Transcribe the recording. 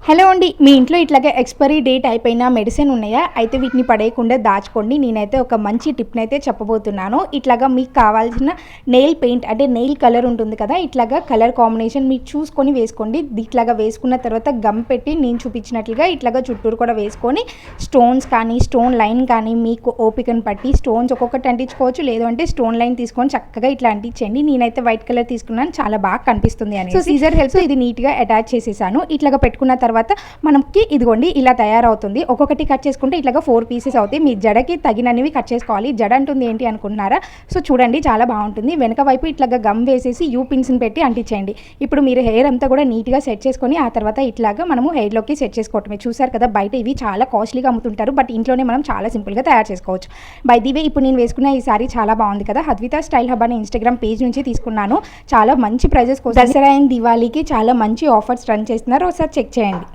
Hello అండి, మీ ఇంట్లో ఇట్లాగే ఎక్స్పైరీ డేట్ అయిపోయిన మెడిసిన్ ఉన్నాయా? అయితే వీటిని పడేయకుండా దాచుకోండి. నేనైతే ఒక మంచి టిప్ని అయితే చెప్పబోతున్నాను. ఇట్లాగా మీకు కావాల్సిన నెయిల్ పెయింట్ అంటే నెయిల్ కలర్ ఉంటుంది కదా, ఇట్లాగా కలర్ కాంబినేషన్ మీరు చూసుకొని వేసుకోండి. ఇట్లాగా వేసుకున్న తర్వాత గమ్ పెట్టి నేను చూపించినట్లుగా ఇట్లాగా చుట్టూరు కూడా వేసుకొని స్టోన్స్ కానీ స్టోన్ లైన్ కానీ మీకు ఓపికను పట్టి స్టోన్స్ ఒక్కొక్కటి అంటించుకోవచ్చు. లేదు అంటే స్టోన్ లైన్ తీసుకొని చక్కగా ఇట్లా అంటించండి. నేనైతే వైట్ కలర్ తీసుకున్నాను, చాలా బాగా కనిపిస్తుంది అని. సో సీజర్ హెల్ప్ ఇది నీట్గా అటాచ్ చేసేసాను. ఇట్లాగా పెట్టుకున్న తర్వాత మనకి ఇదిగోండి ఇలా తయారవుతుంది. ఒక్కొక్కటి కట్ చేసుకుంటే ఇట్లాగా 4 పీసెస్ అవుతాయి. మీ జడకి తగినవి కట్ చేసుకోవాలి. జడ అంటుంది ఏంటి అనుకుంటున్నారా? సో చూడండి, చాలా బాగుంటుంది. వెనక వైపు ఇట్లాగా గమ్ వేసేసి యూ పిన్స్ని పెట్టి అంటించేయండి. ఇప్పుడు మీరు హెయిర్ అంతా కూడా నీట్గా సెట్ చేసుకొని ఆ తర్వాత ఇట్లాగా మనము హెయిర్లోకి సెట్ చేసుకోవటమే. చూసారు కదా, బయట ఇవి చాలా కాస్ట్లీగా అమ్ముతుంటారు, బట్ ఇంట్లోనే మనం చాలా సింపుల్గా తయారు చేసుకోవచ్చు. బై ది వే, ఇప్పుడు నేను వేసుకున్న ఈ సారీ చాలా బాగుంది కదా. అద్విత స్టైల్ హబ్ అనే ఇన్స్టాగ్రామ్ పేజ్ నుంచి తీసుకున్నాను. చాలా మంచి ప్రైజెస్ కోసం దసరా అండ్ దివాళీకి చాలా మంచి ఆఫర్స్ రన్ చేస్తున్నారు. ఒకసారి చెక్ చేయండి.